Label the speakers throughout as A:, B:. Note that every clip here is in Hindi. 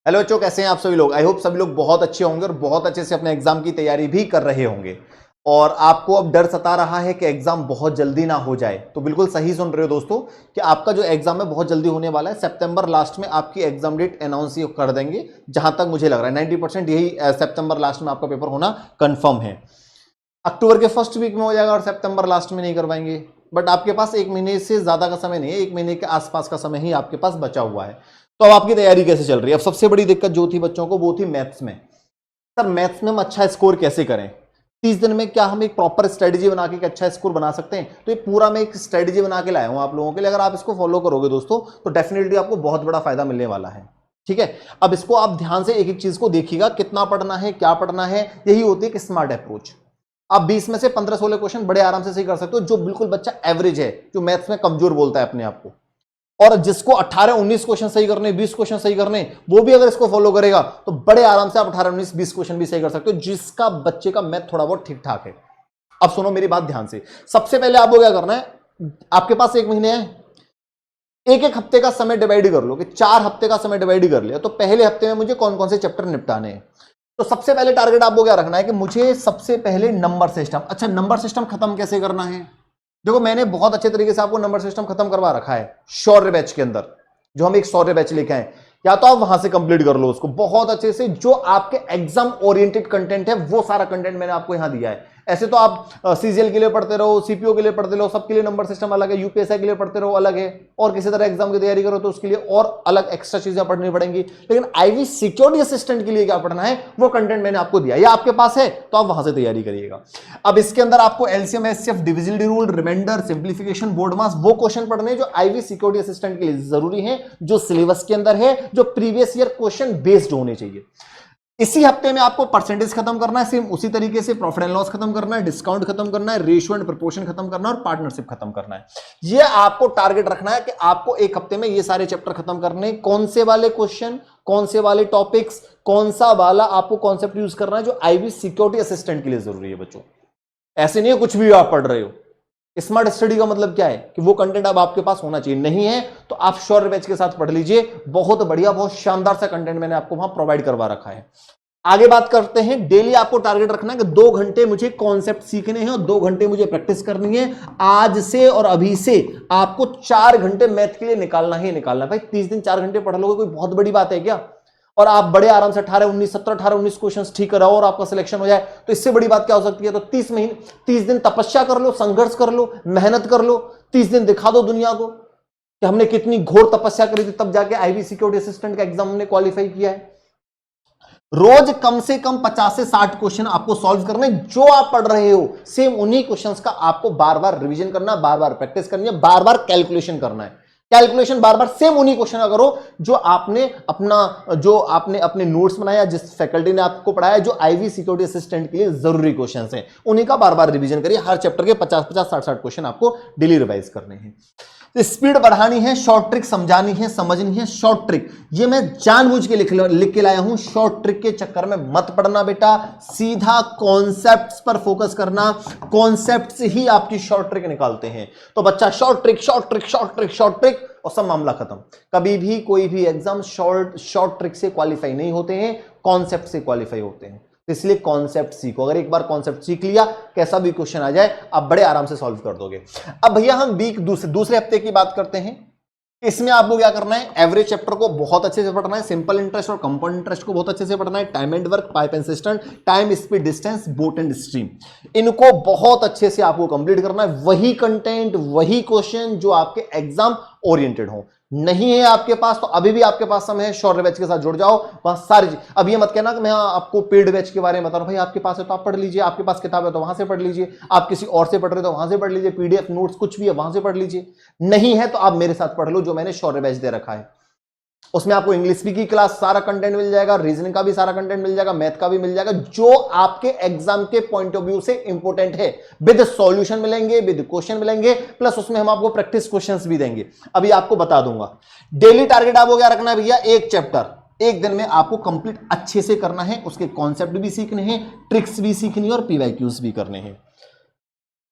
A: हेलो बच्चों, कैसे हैं आप सभी लोग। आई होप सभी लोग बहुत अच्छे होंगे और बहुत अच्छे से अपने एग्जाम की तैयारी भी कर रहे होंगे। और आपको अब डर सता रहा है कि एग्जाम बहुत जल्दी ना हो जाए, तो बिल्कुल सही सुन रहे हो दोस्तों कि आपका जो एग्जाम है बहुत जल्दी होने वाला है। सितंबर लास्ट में आपकी एग्जाम डेट अनाउंस कर देंगे। जहां तक मुझे लग रहा है 90% यही सितंबर लास्ट में आपका पेपर होना कंफर्म है। अक्टूबर के फर्स्ट वीक में हो जाएगा और सितंबर लास्ट में नहीं करवाएंगे। बट आपके पास एक महीने से ज्यादा का समय नहीं है, एक महीने के आसपास का समय ही आपके पास बचा हुआ है। तो अब आपकी तैयारी कैसे चल रही है। अब सबसे बड़ी दिक्कत जो थी बच्चों को वो थी मैथ्स में। सर मैथ्स में हम अच्छा स्कोर कैसे करें। 30 दिन में क्या हम एक प्रॉपर स्ट्रेटेजी बना के एक अच्छा स्कोर बना सकते हैं। तो ये पूरा मैं एक स्ट्रेटेजी बना के लाया हूं आप लोगों के लिए। अगर आप इसको फॉलो करोगे दोस्तों तो डेफिनेटली आपको बहुत बड़ा फायदा मिलने वाला है। ठीक है, अब इसको आप ध्यान से एक एक चीज को देखिएगा, कितना पढ़ना है, क्या पढ़ना है। यही होती है एक स्मार्ट अप्रोच। आप 20 में से 15-16 क्वेश्चन बड़े आराम से सही कर सकते हो। जो बिल्कुल बच्चा एवरेज है, जो मैथ्स में कमजोर बोलता है अपने आप को, और जिसको 18-19 क्वेश्चन सही करने, 20 क्वेश्चन सही करने, वो भी अगर इसको फॉलो करेगा तो बड़े आराम से आप 18-19-20 क्वेश्चन भी सही कर सकते हो, जिसका बच्चे का मैथ थोड़ा बहुत ठीक ठाक है। अब सुनो मेरी बात ध्यान से। सबसे पहले आपको क्या करना है, आपके पास एक महीने है, एक एक हफ्ते का समय डिवाइड कर लो कि 4 हफ्ते का समय डिवाइड कर लिया। तो पहले हफ्ते में मुझे कौन कौन से चैप्टर निपटाने हैं। तो सबसे पहले टारगेट आपको क्या रखना है कि मुझे सबसे पहले नंबर सिस्टम। अच्छा, नंबर सिस्टम खत्म कैसे करना है। देखो मैंने बहुत अच्छे तरीके से आपको नंबर सिस्टम खत्म करवा रखा है शौर्य बैच के अंदर। जो हम एक शौर्य बैच लेके आए, या तो आप वहां से कंप्लीट कर लो उसको बहुत अच्छे से। जो आपके एग्जाम ओरिएंटेड कंटेंट है वो सारा कंटेंट मैंने आपको यहां दिया है। ऐसे तो आप सीजीएल के लिए पढ़ते रहो, सीपीओ के लिए पढ़ते रहो, सबके लिए नंबर सिस्टम अलग है, यूपीएससी के लिए पढ़ते रहो अलग है, और किसी तरह एग्जाम की तैयारी करो तो उसके लिए और अलग एक्स्ट्रा चीजें पढ़नी पड़ेंगी। लेकिन आईवी सिक्योरिटी असिस्टेंट के लिए क्या पढ़ना है वो कंटेंट मैंने आपको दिया, या आपके पास है तो आप वहां से तैयारी करिएगा। अब इसके अंदर आपको LCM, HCF, divisibility rule, remainder, simplification, BODMAS, वो क्वेश्चन पढ़ने जो आईवी सिक्योरिटी असिस्टेंट के लिए जरूरी है, जो सिलेबस के अंदर है, जो प्रीवियस ईयर क्वेश्चन बेस्ड होने चाहिए। इसी हफ्ते में आपको परसेंटेज खत्म करना है, सेम उसी तरीके से प्रॉफिट एंड लॉस खत्म करना है, डिस्काउंट खत्म करना है, रेशियो एंड प्रोपोर्शन खत्म करना है और पार्टनरशिप खत्म करना है। ये आपको टारगेट रखना है कि आपको एक हफ्ते में ये सारे चैप्टर खत्म करने। कौन से वाले क्वेश्चन, कौन से वाले टॉपिक्स, कौन सा वाला आपको कॉन्सेप्ट यूज करना है जो आईवी सिक्योरिटी असिस्टेंट के लिए जरूरी है बच्चों। ऐसे नहीं है कुछ भी आप पढ़ रहे हो। स्मार्ट स्टडी का मतलब क्या है कि वो कंटेंट अब आपके पास होना चाहिए। नहीं है तो आप शौर्य बैच के साथ पढ़ लीजिए, बहुत बढ़िया, बहुत शानदार सा कंटेंट मैंने आपको वहां प्रोवाइड करवा रखा है। आगे बात करते हैं। डेली आपको टारगेट रखना है कि 2 घंटे मुझे कॉन्सेप्ट सीखने हैं और 2 घंटे मुझे प्रैक्टिस करनी है। आज से और अभी से आपको 4 घंटे मैथ के लिए निकालना ही निकालना है। भाई 30 दिन 4 घंटे पढ़ लोगे कोई बहुत बड़ी बात है क्या। और आप बड़े आराम से 18-19 क्वेश्चन ठीक कराओ और आपका सिलेक्शन हो जाए, तो इससे बड़ी बात क्या हो सकती है। तो 30 दिन तपस्या कर लो, संघर्ष कर लो, मेहनत कर लो। 30 दिन दिखा दो दुनिया को कि हमने कितनी घोर तपस्या करी थी, तब जाके आईवी सिक्योरिटी असिस्टेंट का एग्जाम हमने क्वालिफाई किया है। रोज कम से कम 50 से 60 क्वेश्चन आपको सॉल्व करने। जो आप पढ़ रहे हो सेम उन्हीं क्वेश्चंस का आपको बार बार रिवीजन करना, बार बार प्रैक्टिस करनी है, बार बार कैलकुलेशन करना है। कैलकुलेशन बार बार सेम उन्हीं क्वेश्चन का करो जो आपने अपने नोट्स बनाया, जिस फैकल्टी ने आपको पढ़ाया, जो आईवी सिक्योरिटी असिस्टेंट के लिए जरूरी क्वेश्चंस हैं, उन्हीं का बार बार रिवीजन करिए। हर चैप्टर के 50-50, 60-60 क्वेश्चन आपको डेली रिवाइज करने हैं। स्पीड बढ़ानी है, शॉर्ट ट्रिक समझानी है, समझनी है। शॉर्ट ट्रिक ये मैं जानबूझ के लिख के लाया हूं। शॉर्ट ट्रिक के चक्कर में मत पड़ना बेटा, सीधा कॉन्सेप्ट्स पर फोकस करना। कॉन्सेप्ट से ही आपकी शॉर्ट ट्रिक निकालते हैं। तो बच्चा short trick, short trick, short trick, short trick, और सब मामला खत्म। कभी भी कोई भी एग्जाम शॉर्ट ट्रिक से क्वालिफाई नहीं होते हैं, कॉन्सेप्ट से क्वालिफाई होते हैं। इसलिए कॉन्सेप्ट सीखो। अगर एक बार कॉन्सेप्ट सीख लिया, कैसा भी क्वेश्चन आ जाए आप बड़े आराम से सॉल्व कर दोगे। अब भैया हम वीक दूसरे हफ्ते की बात करते हैं। इसमें आपको क्या करना है, एवरेज चैप्टर को बहुत अच्छे से पढ़ना है, सिंपल इंटरेस्ट और कंपाउंड इंटरेस्ट को बहुत अच्छे से पढ़ना है, time and work, pipe and system, time speed distance, boat and stream, इनको बहुत अच्छे से आपको कंप्लीट करना है। वही कंटेंट, वही क्वेश्चन जो आपके एग्जाम ओरिएंटेड हो। नहीं है आपके पास तो अभी भी आपके पास समय है, शौर्य बैच के साथ जुड़ जाओ। वहां सारी अब ये मत कहना कि मैं आपको पेड बैच के बारे में बता रहा हूं। भाई आपके पास है तो आप पढ़ लीजिए, आपके पास किताब है तो वहां से पढ़ लीजिए, आप किसी और से पढ़ रहे हो तो वहां से पढ़ लीजिए, पीडीएफ नोट्स कुछ भी है वहां से पढ़ लीजिए। नहीं है तो आप मेरे साथ पढ़ लो, जो मैंने शौर्य बैच दे रखा है। उसमें आपको इंग्लिश की क्लास सारा कंटेंट मिल जाएगा, रीजनिंग का भी सारा कंटेंट मिल जाएगा, मैथ का भी मिल जाएगा, जो आपके एग्जाम के पॉइंट ऑफ व्यू से इंपॉर्टेंट है। विद सॉल्यूशन मिलेंगे, विद क्वेश्चन मिलेंगे, प्लस उसमें हम आपको प्रैक्टिस क्वेश्चंस भी देंगे। अभी आपको बता दूंगा। डेली टारगेट आपको क्या रखना है भैया, एक चैप्टर एक दिन में आपको कंप्लीट अच्छे से करना है। उसके कॉन्सेप्ट भी सीखने हैं, ट्रिक्स भी सीखनी है और पीवाईक्यूज भी करने हैं।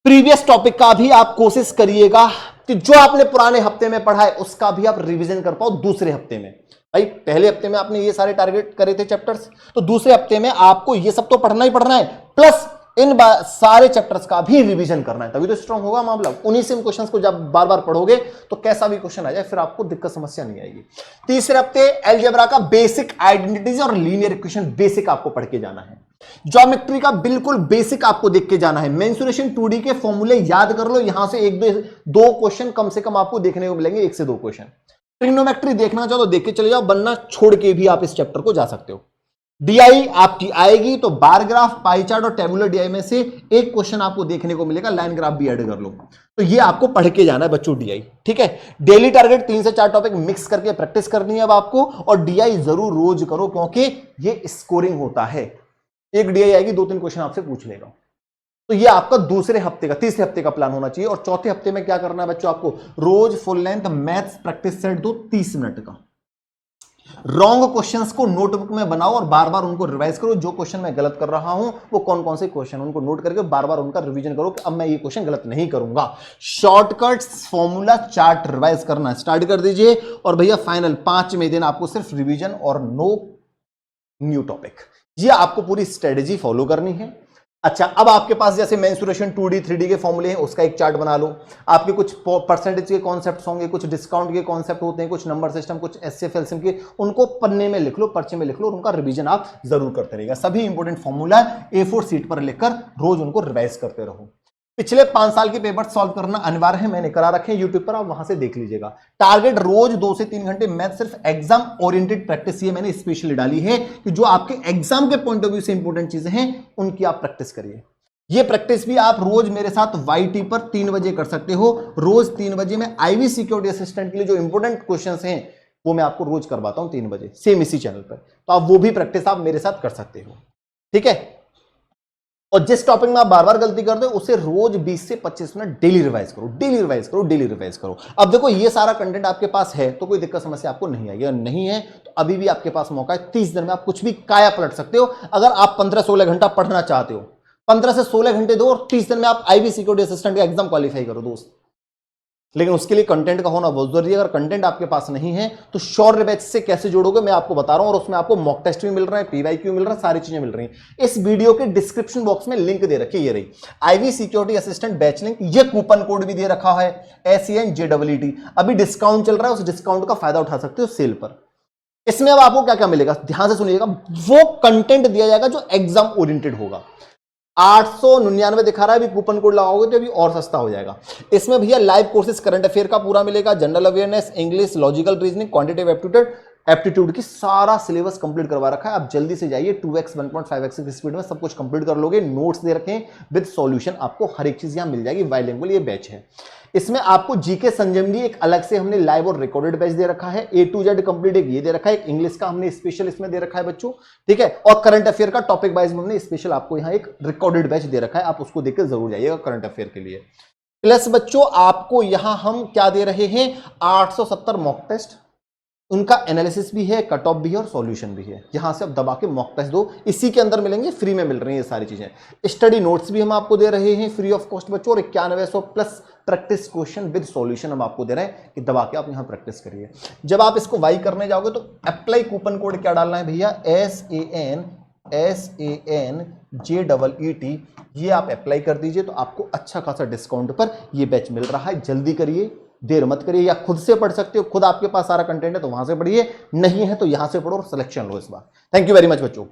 A: प्रीवियस टॉपिक का भी आप कोशिश करिएगा कि जो आपने पुराने हफ्ते में पढ़ा है उसका भी आप रिवीजन कर पाओ दूसरे हफ्ते में। भाई पहले हफ्ते में आपने ये सारे टारगेट करे थे चैप्टर्स, तो दूसरे हफ्ते में आपको ये सब तो पढ़ना ही पढ़ना है, प्लस इन सारे चैप्टर्स का भी रिवीजन करना है, तभी तो स्ट्रांग होगा मामला। उन्हीं से इन क्वेश्चंस को जब बार बार पढ़ोगे तो कैसा भी क्वेश्चन आ जाए फिर आपको दिक्कत समस्या नहीं आएगी। तीसरे हफ्ते अलजेब्रा का बेसिक आइडेंटिटीज और लीनियर इक्वेशन बेसिक आपको पढ़ के जाना है। ज्योमेट्री का बिल्कुल बेसिक आपको देख के जाना है। मेंसुरेशन 2D के फॉर्मूले याद कर लो, यहां से एक दो क्वेश्चन कम से कम आपको देखने को मिलेंगे, 1 से 2 क्वेश्चन। ट्रिग्नोमेट्री देखना चाहो तो देख के चले जाओ, बनना छोड़ के भी आप इस चैप्टर को जा सकते हो। डीआई आपकी आएगी तो बार ग्राफ, पाई चार्ट और टेबुलर डीआई में से एक क्वेश्चन आपको देखने को मिलेगा, लाइन ग्राफ भी ऐड कर लो। तो ये आपको पढ़ के जाना है बच्चों डीआई, ठीक है। डेली टारगेट 3 से 4 टॉपिक मिक्स करके प्रैक्टिस करनी है अब आपको, और डीआई जरूर रोज करो क्योंकि ये स्कोरिंग होता है। एक डीआई आएगी 2-3 क्वेश्चन आपसे पूछ लेगा। तो ये आपका तीसरे हफ्ते का प्लान होना चाहिए। और चौथे हफ्ते में क्या करना है बच्चों, आपको रोज full length maths practice set दो 30 मिनट का। रॉन्ग क्वेश्चंस को नोटबुक में बनाओ और बार बार उनको रिवाइज करो। जो क्वेश्चन मैं गलत कर रहा हूं वो कौन कौन से क्वेश्चन, उनको नोट करके बार बार उनका रिवीजन करो कि अब मैं ये क्वेश्चन गलत नहीं करूंगा। शॉर्टकट्स फॉर्मूला चार्ट रिवाइज करना स्टार्ट कर दीजिए। और भैया फाइनल 5वें दिन आपको सिर्फ रिवीजन और नो न्यू टॉपिक, ये आपको पूरी स्ट्रेटेजी फॉलो करनी है। अच्छा, अब आपके पास जैसे मेंसुरेशन 2D 3D के फॉर्मूले हैं, उसका एक चार्ट बना लो। आपके कुछ परसेंटेज के कॉन्सेप्ट्स होंगे, कुछ डिस्काउंट के कॉन्सेप्ट होते हैं, कुछ नंबर सिस्टम, कुछ एचसीएफ एलसीएम के, उनको पन्ने में लिख लो, पर्चे में लिख लो और उनका रिवीजन आप जरूर करते रहिएगा। सभी इंपॉर्टेंट फॉर्मूला A4 शीट पर लिखकर रोज उनको रिवाइज करते रहो। पिछले 5 साल के पेपर सॉल्व करना अनिवार्य है, मैंने करा रखे हैं यूट्यूब पर, आप वहां से देख लीजिएगा। टारगेट रोज 2 से 3 घंटे मैथ, सिर्फ एग्जाम ओरिएंटेड प्रैक्टिस ये मैंने स्पेशली डाली है कि जो आपके एग्जाम के पॉइंट ऑफ व्यू से इंपॉर्टेंट चीजें हैं उनकी आप प्रैक्टिस करिए। ये प्रैक्टिस भी आप रोज मेरे साथ YT पर 3 बजे कर सकते हो। रोज 3 बजे में आईवी सिक्योरिटी असिस्टेंट के लिए जो इंपॉर्टेंट क्वेश्चंस हैं वो मैं आपको रोज करवाता हूं 3 बजे, सेम इसी चैनल पर। तो आप वो भी प्रैक्टिस आप मेरे साथ कर सकते हो, ठीक है। और जिस टॉपिक में आप बार बार गलती करते हो उसे रोज 20 से 25 मिनट डेली रिवाइज करो, डेली रिवाइज करो, डेली रिवाइज करो। अब देखो ये सारा कंटेंट आपके पास है तो कोई दिक्कत समस्या आपको नहीं आएगी, और नहीं है तो अभी भी आपके पास मौका है। 30 दिन में आप कुछ भी काया पलट सकते हो। अगर आप 15-16 घंटा पढ़ना चाहते हो, 15 से 16 घंटे दो और 30 दिन में आप आईवी सिक्योरिटी असिस्टेंट का एग्जाम क्वालिफाई करो दोस्त। लेकिन उसके लिए कंटेंट का होना बहुत जरूरी है। अगर कंटेंट आपके पास नहीं है तो शौर्य बैच से कैसे जोड़ोगे मैं आपको बता रहा हूं, और उसमें आपको मॉक टेस्ट भी मिल रहा है, PYQ मिल रहा है, सारी चीजें मिल रही हैं। इस वीडियो के डिस्क्रिप्शन बॉक्स में लिंक दे रखी है, ये रही IB security assistant batch link. ये कूपन कोड भी दे रखा है SENJEET। अभी डिस्काउंट चल रहा है, उस डिस्काउंट का फायदा उठा सकते हो सेल पर। इसमें अब आपको क्या क्या मिलेगा ध्यान से सुनिएगा। वो कंटेंट दिया जाएगा जो एग्जाम ओरिएंटेड होगा। 899 दिखा रहा है, अभी कूपन कोड लगाओगे तो अभी और सस्ता हो जाएगा। इसमें भैया लाइव कोर्सेज करंट अफेयर का पूरा मिलेगा, general awareness, English, logical reasoning, quantitative aptitude की सारा सिलेबस कंप्लीट करवा रखा है। आप जल्दी से जाइए, 2x 1.5x की स्पीड में सब कुछ कंप्लीट कर लोगे। नोट्स दे रखे हैं विद सॉल्यूशन, आपको हर एक चीज यहां मिल जाएगी। बाइलिंगुअल ये बैच है। इसमें आपको जीके संजीवनी एक अलग से हमने लाइव और रिकॉर्डेड बैच दे रखा है। A to Z कंप्लीट एक ये दे रखा है, एक इंग्लिश का हमने स्पेशल इसमें दे रखा है बच्चों, ठीक है। और करंट अफेयर का टॉपिक वाइज में हमने स्पेशल आपको यहाँ एक रिकॉर्डेड बैच दे रखा है, आप उसको देखकर जरूर जाइएगा करंट अफेयर के लिए। प्लस बच्चों आपको यहां हम क्या दे रहे हैं, 870 मॉक टेस्ट, उनका एनालिसिस भी है, कट ऑफ भी है और सॉल्यूशन भी है। यहां से आप दबा के मॉक टेस्ट दो, इसी के अंदर मिलेंगे, फ्री में मिल रही है ये सारी चीजें। स्टडी नोट्स भी हम आपको दे रहे हैं फ्री ऑफ कॉस्ट बच्चों, और 9100 plus practice question with solution हम आपको दे रहे हैं कि दबा के आप यहां प्रैक्टिस करिए। जब आप इसको वाई करने जाओगे तो अप्लाई कूपन कोड क्या डालना है भैया, SANJEET, ये आप अप्लाई कर दीजिए तो आपको अच्छा खासा डिस्काउंट पर ये बैच मिल रहा है। जल्दी करिए, देर मत करिए। या खुद से पढ़ सकते हो, खुद आपके पास सारा कंटेंट है तो वहां से पढ़िए, नहीं है तो यहां से पढ़ो और सिलेक्शन लो इस बार। थैंक यू वेरी मच बच्चों।